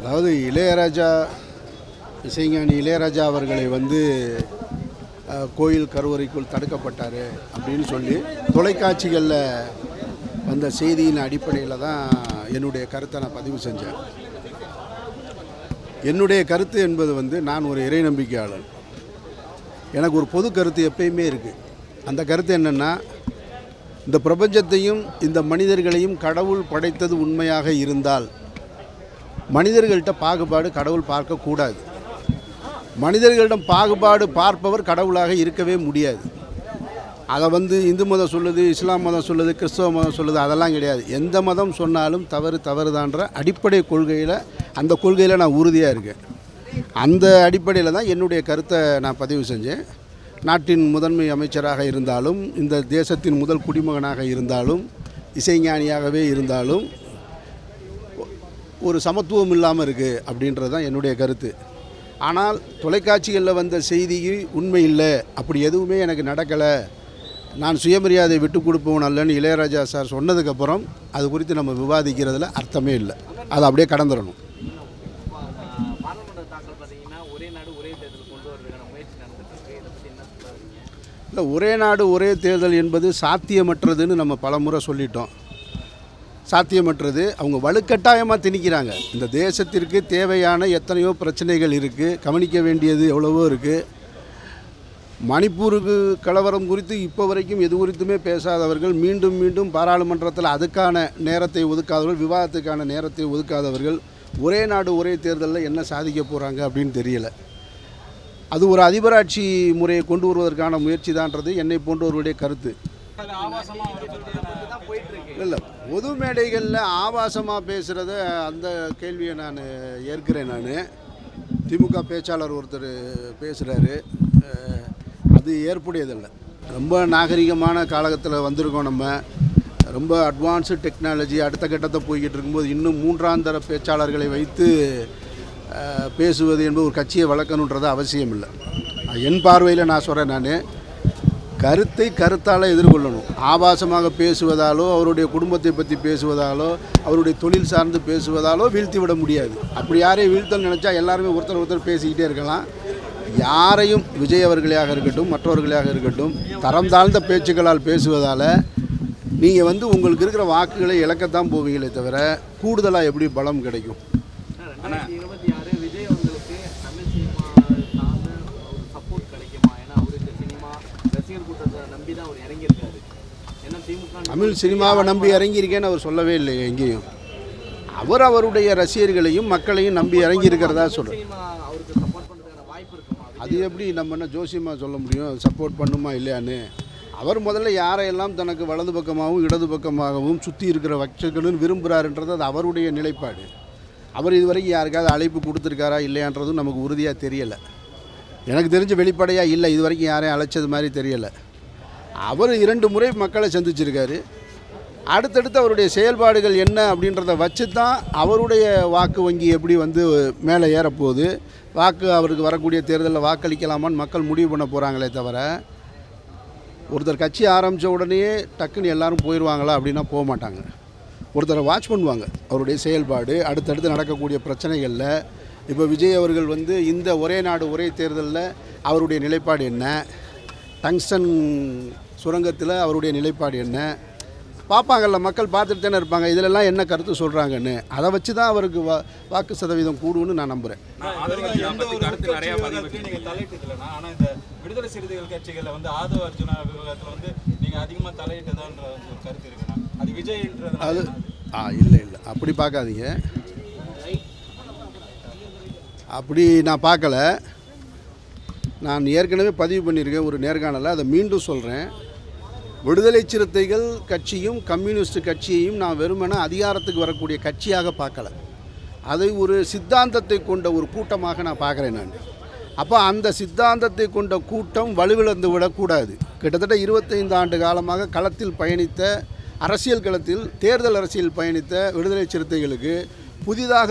அதாவது இளையராஜா இசைஞானி இளையராஜா அவர்களை கோயில் கருவறைக்குள் தடுக்கப்பட்டார் அப்படின்னு சொல்லி தொலைக்காட்சிகளில் வந்த செய்தியின் அடிப்படையில் தான் என்னுடைய கருத்தை நான் பதிவு செஞ்சேன். என்னுடைய கருத்து என்பது நான் ஒரு இறை நம்பிக்கையாளர். எனக்கு ஒரு பொது கருத்து எப்பயுமே இருக்குது. அந்த கருத்து என்னென்னா, இந்த பிரபஞ்சத்தையும் இந்த மனிதர்களையும் கடவுள் படைத்தது உண்மையாக இருந்தால் மனிதர்கள்ட்ட பாகுபாடு கடவுள் பார்க்கக்கூடாது. மனிதர்களிடம் பாகுபாடு பார்ப்பவர் கடவுளாக இருக்கவே முடியாது. அதை இந்து மதம் சொல்லுது, இஸ்லாம் மதம் சொல்லுது, கிறிஸ்தவ மதம் சொல்லுது, அதெல்லாம் கிடையாது. எந்த மதம் சொன்னாலும் தவறுதான்ற அடிப்படை கொள்கையில், அந்த கொள்கையில் நான் உறுதியாக இருக்கேன். அந்த அடிப்படையில் தான் என்னுடைய கருத்தை நான் பதிவு செஞ்சேன். நாட்டின் முதன்மை அமைச்சராக இருந்தாலும், இந்த தேசத்தின் முதல் குடிமகனாக இருந்தாலும், இசைஞானியாகவே இருந்தாலும் ஒரு சமத்துவம் இல்லாமல் இருக்குது அப்படின்றது தான் என்னுடைய கருத்து. ஆனால் தொலைக்காட்சிகளில் வந்த செய்தி உண்மை இல்லை, அப்படி எதுவுமே எனக்கு நடக்கலை, நான் சுயமரியாதை விட்டு கொடுப்பவன் அல்லன்னு இளையராஜா சார் சொன்னதுக்கப்புறம் அது குறித்து நம்ம விவாதிக்கிறதுல அர்த்தமே இல்லை. அதை அப்படியே கடந்துடணும். இல்லை, ஒரே நாடு ஒரே தேர்தல் என்பது சாத்தியமற்றதுன்னு நம்ம பலமுறை சொல்லிட்டோம். சாத்தியமற்றது. அவங்க வலுக்கட்டாயமாக திணிக்கிறாங்க. இந்த தேசத்திற்கு தேவையான எத்தனையோ பிரச்சனைகள் இருக்குது, கவனிக்க வேண்டியது எவ்வளவோ இருக்குது. மணிப்பூருக்கு கலவரம் குறித்து இப்போ வரைக்கும் எது குறித்துமே பேசாதவர்கள், மீண்டும் மீண்டும் பாராளுமன்றத்தில் அதுக்கான நேரத்தை ஒதுக்காதவர்கள், விவாதத்துக்கான நேரத்தை ஒதுக்காதவர்கள் ஒரே நாடு ஒரே தேர்தலில் என்ன சாதிக்க போகிறாங்க அப்படின்னு தெரியலை. அது ஒரு அதிபராட்சி முறையை கொண்டு வருவதற்கான முயற்சி தான்றது என்னை போன்றவர்களுடைய கருத்து. இல்லை, பொது மேடைகளில் ஆபாசமாக பேசுகிறத அந்த கேள்வியை நான் ஏற்கிறேன். திமுக பேச்சாளர் ஒருத்தர் பேசுகிறாரு, அது ஏற்புடையதில்லை. ரொம்ப நாகரிகமான காலகட்டத்தில் வந்திருக்கோம். நம்ம ரொம்ப அட்வான்ஸு டெக்னாலஜி அடுத்த கட்டத்தை போய்கிட்டு இருக்கும்போது இன்னும் மூன்றாந்தர பேச்சாளர்களை வைத்து பேசுவது என்பது ஒரு கட்சியை வளர்க்கணுன்றது அவசியம் இல்லை. என் பார்வையில் நான் சொல்கிறேன், கருத்தை கருத்தால் எதிர்கொள்ளணும். ஆபாசமாக பேசுவதாலோ, அவருடைய குடும்பத்தை பற்றி பேசுவதாலோ, அவருடைய தொழில் சார்ந்து பேசுவதாலோ வீழ்த்தி விட முடியாது. அப்படி யாரையும் வீழ்த்தல் நினச்சா எல்லாருமே ஒருத்தர் பேசிக்கிட்டே இருக்கலாம். யாரையும், விஜய் அவர்களாக இருக்கட்டும், மற்றவர்களாக இருக்கட்டும், தரம் தாழ்ந்த பேச்சுக்களால் பேசுவதால் நீங்கள் உங்களுக்கு இருக்கிற வாக்குகளை இழக்கத்தான் போவீங்களே தவிர கூடுதலாக எப்படி பலம் கிடைக்கும்? தமிழ் சினிமாவை நம்பி இறங்கியிருக்கேன்னு அவர் சொல்லவே இல்லை எங்கேயும். அவருடைய ரசிகர்களையும் மக்களையும் நம்பி இறங்கி இருக்கிறதா சொல்கிறேன். அது எப்படி நம்ம என்ன ஜோசியமாக சொல்ல முடியும் சப்போர்ட் பண்ணுமா இல்லையான்னு? அவர் முதல்ல யாரையெல்லாம் தனக்கு வலது பக்கமாகவும் இடது பக்கமாகவும் சுற்றி இருக்கிற வச்சுக்கணும்னு விரும்புகிறாருன்றது அது அவருடைய நிலைப்பாடு. அவர் இதுவரைக்கும் யாருக்காவது அழைப்பு கொடுத்துருக்காரா இல்லையான்றதும் நமக்கு உறுதியாக தெரியலை. எனக்கு தெரிஞ்ச வெளிப்படையாக இல்லை, இது வரைக்கும் யாரையும் அழைச்சது மாதிரி தெரியலை. அவர் 2 முறை மக்களை சந்திச்சிருக்காரு. அடுத்தடுத்து அவருடைய செயல்பாடுகள் என்ன அப்படின்றத வச்சு தான் அவருடைய வாக்கு வங்கி எப்படி மேலே ஏறப்போகுது, வாக்கு அவருக்கு வரக்கூடிய தேர்தலில் வாக்களிக்கலாமான்னு மக்கள் முடிவு பண்ண போகிறாங்களே தவிர, ஒருத்தர் கட்சி ஆரம்பித்த உடனே டக்குன்னு எல்லோரும் போயிடுவாங்களா அப்படின்னா போக மாட்டாங்க. ஒருத்தரை வாட்ச் பண்ணுவாங்க, அவருடைய செயல்பாடு, அடுத்தடுத்து நடக்கக்கூடிய பிரச்சனைகளில். இப்போ விஜய் அவர்கள் இந்த ஒரே நாடு ஒரே தேர்தலில் அவருடைய நிலைப்பாடு என்ன, டங்ஸ்டன் சுரங்கத்தில் அவருடைய நிலைப்பாடு என்ன பார்ப்பாங்கல்ல, மக்கள் பார்த்துட்டு தானே இருப்பாங்க. இதிலெல்லாம் என்ன கருத்து சொல்கிறாங்கன்னு அதை வச்சு தான் அவருக்கு வாக்கு சதவீதம் கூடுன்னு நான் நம்புகிறேன். விடுதலை சிறுத்தைகள் கட்சிகளில் ஆதவ அர்ஜுனா விவகாரத்தில் நீங்கள் அதிகமாக தலையிட்டதான்ற ஒரு கருத்து இருக்குன்னா அது விஜய்ன்றது அது இல்லை அப்படி பார்க்காதீங்க. அப்படி நான் பார்க்கல. நான் ஏற்கனவே பதிவு பண்ணியிருக்கேன் ஒரு நேர்காணலில், அதை மீண்டும் சொல்கிறேன். விடுதலை சிறுத்தைகள் கட்சியும் கம்யூனிஸ்ட் கட்சியையும் நான் வெறுமனே அதிகாரத்துக்கு வரக்கூடிய கட்சியாக பார்க்கல. அதை ஒரு சித்தாந்தத்தை கொண்ட ஒரு கூட்டமாக நான் பார்க்குறேன். அப்போ அந்த சித்தாந்தத்தை கொண்ட கூட்டம் வலுவிழந்து விடக்கூடாது. கிட்டத்தட்ட 25 ஆண்டு காலமாக களத்தில் பயணித்த, அரசியல் களத்தில் தேர்தல் அரசியல் பயணித்த விடுதலை சிறுத்தைகளுக்கு புதிதாக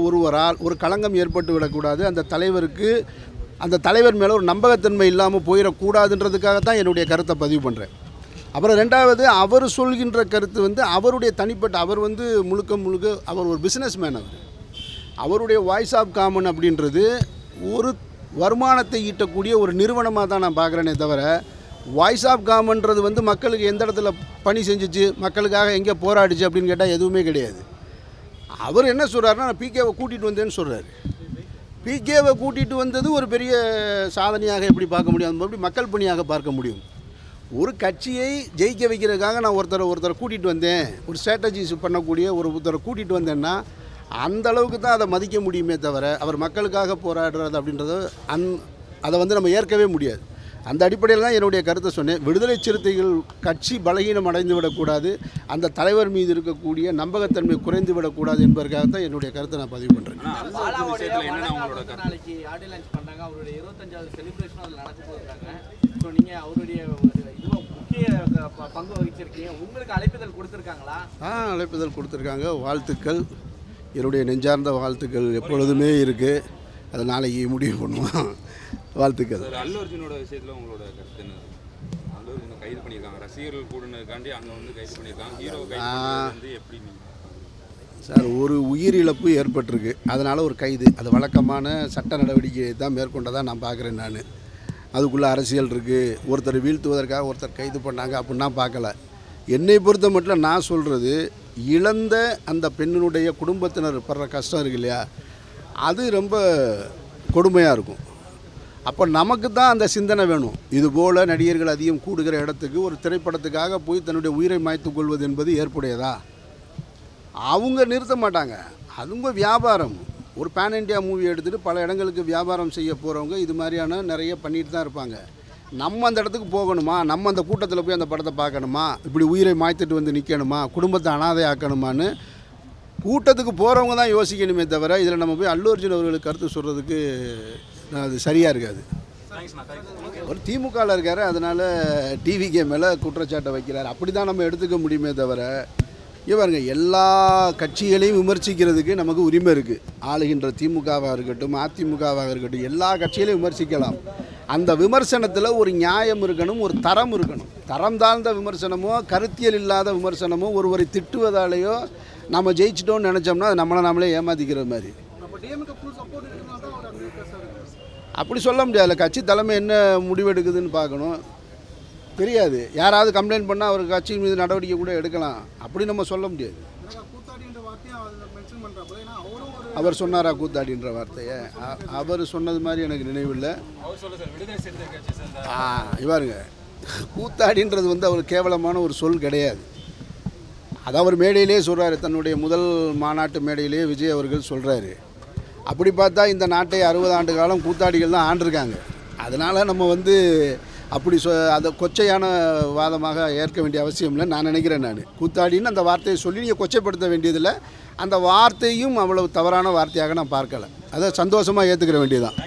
ஒருவரால் ஒரு களங்கம் ஏற்பட்டு விடக்கூடாது. அந்த தலைவர் மேலே ஒரு நம்பகத்தன்மை இல்லாமல் போயிடக்கூடாதுன்றதுக்காகத்தான் என்னுடைய கருத்தை பதிவு பண்ணுறேன். அப்புறம் ரெண்டாவது, அவர் சொல்கின்ற கருத்து அவருடைய தனிப்பட்ட, அவர் முழுக்க அவர் ஒரு பிஸ்னஸ் மேன். அவருடைய வாய்ஸ் ஆஃப் காமன் அப்படின்றது ஒரு வருமானத்தை ஈட்டக்கூடிய ஒரு நிறுவனமாக தான் நான் பார்க்குறேனே தவிர, வாய்ஸ் ஆஃப் காமன்றது வந்து மக்களுக்கு எந்த இடத்துல பணி செஞ்சிச்சு, மக்களுக்காக எங்கே போராடிச்சு அப்படின்னு கேட்டால் எதுவுமே கிடையாது. அவர் என்ன சொல்கிறாருன்னா, நான் பிகேவை கூட்டிகிட்டு வந்தேன்னு சொல்கிறாரு. பிகேவை கூட்டிகிட்டு வந்தது ஒரு பெரிய சாதனையாக எப்படி பார்க்க முடியும், அது எப்படி மக்கள் பணியாக பார்க்க முடியும்? ஒரு கட்சியை ஜெயிக்க வைக்கிறதுக்காக நான் ஒருத்தரை கூட்டிகிட்டு வந்தேன், ஒரு ஸ்ட்ராட்டஜிஸ் பண்ணக்கூடிய ஒருத்தரை கூட்டிகிட்டு வந்தேன்னா அந்த அளவுக்கு தான் அதை மதிக்க முடியுமே தவிர, அவர் மக்களுக்காக போராடுறது அப்படின்றத அதை வந்து நம்ம ஏற்கவே முடியாது. அந்த அடிப்படையில் தான் என்னுடைய கருத்தை சொன்னேன். விடுதலை சிறுத்தைகள் கட்சி பலகீனம் அடைந்து விடக்கூடாது, அந்த தலைவர் மீது இருக்கக்கூடிய நம்பகத்தன்மை குறைந்து விடக்கூடாது என்பதற்காக தான் என்னுடைய கருத்தை நான் பதிவு பண்ணுறேன். நாளைக்கு ஆடியோ லான்ச் பண்ணுறாங்க, அவருடைய 25வது செலிப்ரேஷன் அதில் நடக்க போகிறாங்க. ஸோ நீங்கள் அவருடைய இதுவும் முக்கிய பங்கு வகிச்சிருக்கீங்க, உங்களுக்கு அழைப்புதல் கொடுத்துருக்காங்களா? அழைப்புதல் கொடுத்துருக்காங்க. வாழ்த்துக்கள், என்னுடைய நெஞ்சார்ந்த வாழ்த்துக்கள் எப்பொழுதுமே இருக்குது. அதை நாளைக்கு முடிவு பண்ணுவோம். வாழ்த்துக்கள். அல்லு அர்ஜுனோட விஷயத்தில் உங்களோட கருத்து என்ன? அல்லு அர்ஜுனை கைது பண்ணியிருக்காங்க, ரசிகர்கள் கூடுனதுக்காண்டி அங்கே வந்து கைது பண்ணியிருக்காங்க. ஹீரோ கைது வந்து எப்படி சார், ஒரு உயிரிழப்பு ஏற்பட்டிருக்கு, அதனால் ஒரு கைது, அது வழக்கமான சட்ட நடவடிக்கையை தான் மேற்கொண்டதாக நான் பார்க்குறேன். நான் அதுக்குள்ளே அரசியல் இருக்குது, ஒருத்தர் வீழ்த்துவதற்காக ஒருத்தர் கைது பண்ணாங்க அப்படின்னா பார்க்கல. என்னை பொறுத்த மட்டும் நான் சொல்கிறது, இழந்த அந்த பெண்ணினுடைய குடும்பத்தினர் படுற கஷ்டம் இருக்கு இல்லையா, அது ரொம்ப கொடுமையாக இருக்கும். அப்போ நமக்கு தான் அந்த சிந்தனை வேணும். இதுபோல் நடிகர்கள் அதிகம் கூடுகிற இடத்துக்கு ஒரு திரைப்படத்துக்காக போய் தன்னுடைய உயிரை மாய்த்து கொள்வது என்பது ஏற்புடையதா? அவங்க நிறுத்த மாட்டாங்க, அதுங்க வியாபாரம். ஒரு பேன் இண்டியா மூவி எடுத்துகிட்டு பல இடங்களுக்கு வியாபாரம் செய்ய போகிறவங்க இது மாதிரியான நிறைய பண்ணிட்டு தான் இருப்பாங்க. நம்ம அந்த இடத்துக்கு போகணுமா, நம்ம அந்த கூட்டத்தில் போய் அந்த படத்தை பார்க்கணுமா, இப்படி உயிரை மாய்த்துட்டு வந்து நிற்கணுமா, குடும்பத்தை அனாதை ஆக்கணுமான்னு கூட்டத்துக்கு போகிறவங்க தான் யோசிக்கணுமே தவிர, இதில் நம்ம போய் அல்லு அர்ஜுன் அவர்களுக்கு கருத்து சொல்கிறதுக்கு அது சரியாக இருக்காது. ஒரு திமுகவில் இருக்கார், அதனால் டிவிகே மேலே குற்றச்சாட்டை வைக்கிறார், அப்படி தான் நம்ம எடுத்துக்க முடியுமே தவிர, இவருங்க எல்லா கட்சிகளையும் விமர்சிக்கிறதுக்கு நமக்கு உரிமை இருக்குது. ஆளுகின்ற திமுகவாக இருக்கட்டும், அதிமுகவாக இருக்கட்டும், எல்லா கட்சிகளையும் விமர்சிக்கலாம். அந்த விமர்சனத்தில் ஒரு நியாயம் இருக்கணும், ஒரு தரம் இருக்கணும். தரம் தாழ்ந்த விமர்சனமோ கருத்தியல் இல்லாத விமர்சனமோ ஒருவரை திட்டுவதாலேயோ நம்ம ஜெயிச்சிட்டோம்னு நினச்சோம்னா அது நம்மளே ஏமாற்றிக்கிற மாதிரி. அப்படி சொல்ல முடியாது. கட்சி தலைமை என்ன முடிவெடுக்குதுன்னு பார்க்கணும். தெரியாது, யாராவது கம்ப்ளைண்ட் பண்ணால் அவர் கட்சி மீது நடவடிக்கை கூட எடுக்கலாம், அப்படி நம்ம சொல்ல முடியாது. அவர் சொன்னாரா கூத்தாடின்ற வார்த்தையை? அவர் சொன்னது மாதிரி எனக்கு நினைவில்லை. இவருங்க கூத்தாடின்றது வந்து அவர் கேவலமான ஒரு சொல் கிடையாது. அது அவர் மேடையிலே சொல்கிறாரு, தன்னுடைய முதல் மாநாட்டு மேடையிலே விஜய் அவர்கள் சொல்கிறாரு. அப்படி பார்த்தா இந்த நாட்டை 60 ஆண்டு காலம் கூத்தாடிகள் தான் ஆண்டிருக்காங்க. அதனால் நம்ம வந்து அப்படி அதை கொச்சையான வாதமாக ஏற்க வேண்டிய அவசியம் இல்லை நான் நினைக்கிறேன். நான் கூத்தாடின்னு அந்த வார்த்தையை சொல்லி நீங்கள் கொச்சைப்படுத்த வேண்டியதில்லை. அந்த வார்த்தையும் அவ்வளவு தவறான வார்த்தையாக நான் பார்க்கலை. அதை சந்தோஷமாக ஏற்றுக்கிற வேண்டியதுதான்.